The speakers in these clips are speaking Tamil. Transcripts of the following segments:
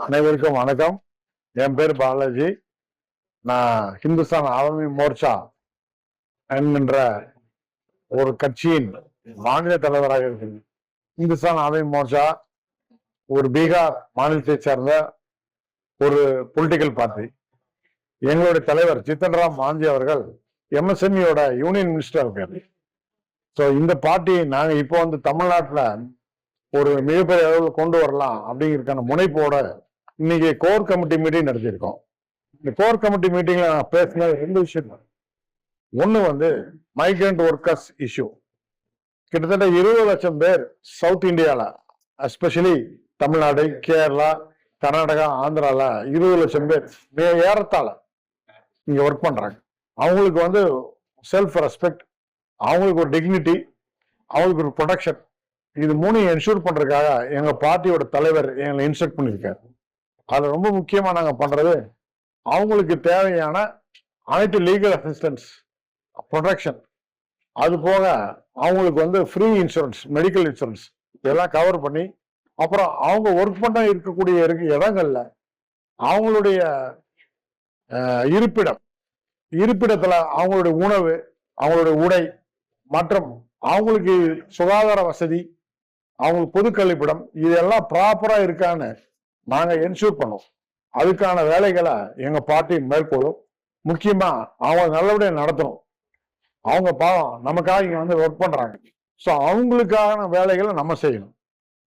அனைவருக்கும் வணக்கம். என் பேர் பாலாஜி. நான் ஹிந்துஸ்தான் ஆவாமி மோர்ச்சா என்கின்ற ஒரு கட்சியின் மாநில தலைவராக இருக்கிறேன். ஹிந்துஸ்தான் ஆவாமி மோர்ச்சா ஒரு பீகார் மாநிலத்தை சேர்ந்த ஒரு பொலிட்டிக்கல் பார்ட்டி. எங்களுடைய தலைவர் ஜித்தன் ராம் மாஞ்சி அவர்கள் எம்எஸ்எம்இயோட யூனியன் மினிஸ்டர் இருக்காரு. ஸோ இந்த பார்ட்டி நாங்கள் இப்போ தமிழ்நாட்டில் ஒரு மிகப்பெரிய அளவில் கொண்டு வரலாம் அப்படிங்கிறதுக்கான முனைப்போட இன்னைக்கு கோர் கமிட்டி மீட்டிங் நடத்தியிருக்கோம். இந்த கோர் கமிட்டி மீட்டிங்ல நான் பேசின 2 விஷயம். ஒண்ணு மைக்ரண்ட் ஒர்க்கர்ஸ் இஷ்யூ. கிட்டத்தட்ட 20 லட்சம் பேர் சவுத் இந்தியால, எஸ்பெஷலி தமிழ்நாடு, கேரளா, கர்நாடகா, ஆந்திரால 20 லட்சம் பேர் ஏறத்தாழ இங்க ஒர்க் பண்றாங்க. அவங்களுக்கு செல்ஃப் ரெஸ்பெக்ட், அவங்களுக்கு ஒரு டிக்னிட்டி, அவங்களுக்கு ஒரு ப்ரொடெக்ஷன், இது 3 என்ஷூர் பண்றதுக்காக எங்க பார்ட்டியோட தலைவர் எங்களை இன்ஸ்ட்ரக்ட் பண்ணியிருக்காரு. அதுல ரொம்ப முக்கியமா நாங்க பண்றது, அவங்களுக்கு தேவையான அனைத்து லீகல் அசிஸ்டன்ஸ், ப்ரொடெக்ஷன், அது போக அவங்களுக்கு ஃப்ரீ இன்சூரன்ஸ், மெடிக்கல் இன்சூரன்ஸ் இதெல்லாம் கவர் பண்ணி, அப்புறம் அவங்க ஒர்க் பண்ண இருக்கக்கூடிய இடங்கள்ல அவங்களுடைய இருப்பிடத்துல அவங்களுடைய உணவு, அவங்களுடைய உடை மற்றும் அவங்களுக்கு சுகாதார வசதி, அவங்களுக்கு பொது கழிப்பிடம் இதெல்லாம் ப்ராப்பரா இருக்கான்னு நாங்க என்ஷூர் பண்ணுவோம். அதுக்கான வேலைகளை எங்க பார்ட்டி மேற்கொள்ளும். முக்கியமா அவங்க நல்லபடியா நடத்தணும். அவங்க பாவம் நமக்காக இங்க ஒர்க் பண்றாங்க. ஸோ அவங்களுக்கான வேலைகளை நம்ம செய்யணும்.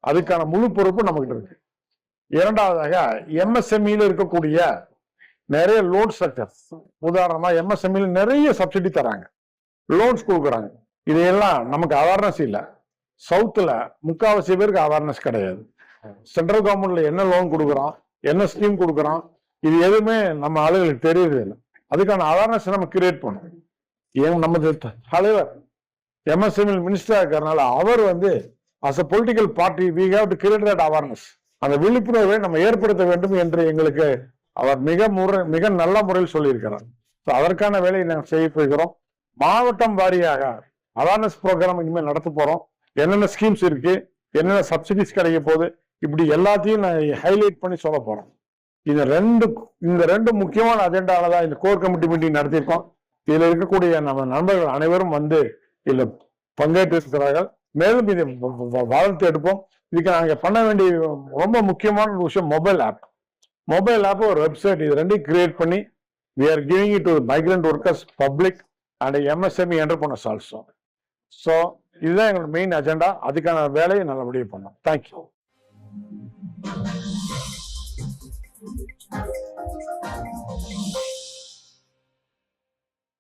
அதுக்கான முழு பொறுப்பு நம்மகிட்ட இருக்கு. இரண்டாவதாக எம்எஸ்எம்இல இருக்கக்கூடிய நிறைய லோன் ஸ்ட்ரக்சர்ஸ், உதாரணமா எம்எஸ்எம்இல நிறைய சப்சிடி தராங்க, லோன்ஸ் கொடுக்குறாங்க. இதையெல்லாம் நமக்கு அவேர்னஸ் இல்லை. சவுத்துல 3/4 பேருக்கு அவேர்னஸ் கிடையாது. சென்ட்ரல் கவர்மெண்ட்ல என்ன லோன் கொடுக்குறோம், என்ன ஸ்கீம் கொடுக்குறோம், இது எதுவுமே நம்ம ஆளுகளுக்கு தெரியறது இல்லை. அதுக்கான அவேர்னஸ் நம்ம கிரியேட் பண்ணணும். நமது தலைவர் எம்எஸ்எம்இ மினிஸ்டரா இருக்கிறதுனால அவர் as a political party we have to create that awareness. அந்த விழிப்புணர்வை நம்ம ஏற்படுத்த வேண்டும் என்று எங்களுக்கு அவர் மிக நல்ல முறையில் சொல்லியிருக்கிறார். அதற்கான வேலையை நாங்கள் செய்ய போகிறோம். மாவட்டம் வாரியாக அவேர்னஸ் ப்ரோக்ராம் இனிமேல் நடத்த போறோம். என்னென்ன ஸ்கீம்ஸ் இருக்கு, என்னென்ன சப்சிடிஸ் கிடைக்க போகுது, இப்படி எல்லாத்தையும் நான் ஹைலைட் பண்ணி சொல்ல போறோம். இந்த ரெண்டு முக்கியமான அஜெண்டாலதான் இந்த கோர் கமிட்டி மீட்டிங் நடத்தியிருக்கோம். இதுல இருக்கக்கூடிய நம்ம நண்பர்கள் அனைவரும் இதுல பங்கேற்று இருக்கிறார்கள். மேலும் இதை வளர்த்து எடுப்போம். இதுக்கு நாங்க பண்ண வேண்டிய ரொம்ப முக்கியமான ஒரு விஷயம் மொபைல் ஆப் ஒரு வெப்சைட், இது ரெண்டையும் கிரியேட் பண்ணி we are giving it to migrant workers, public and MSME entrepreneurs also. So இதுதான் எங்களோட மெயின் அஜெண்டா. அதுக்கான வேலையை நல்லபடியாக பண்ணோம். தேங்க்யூ.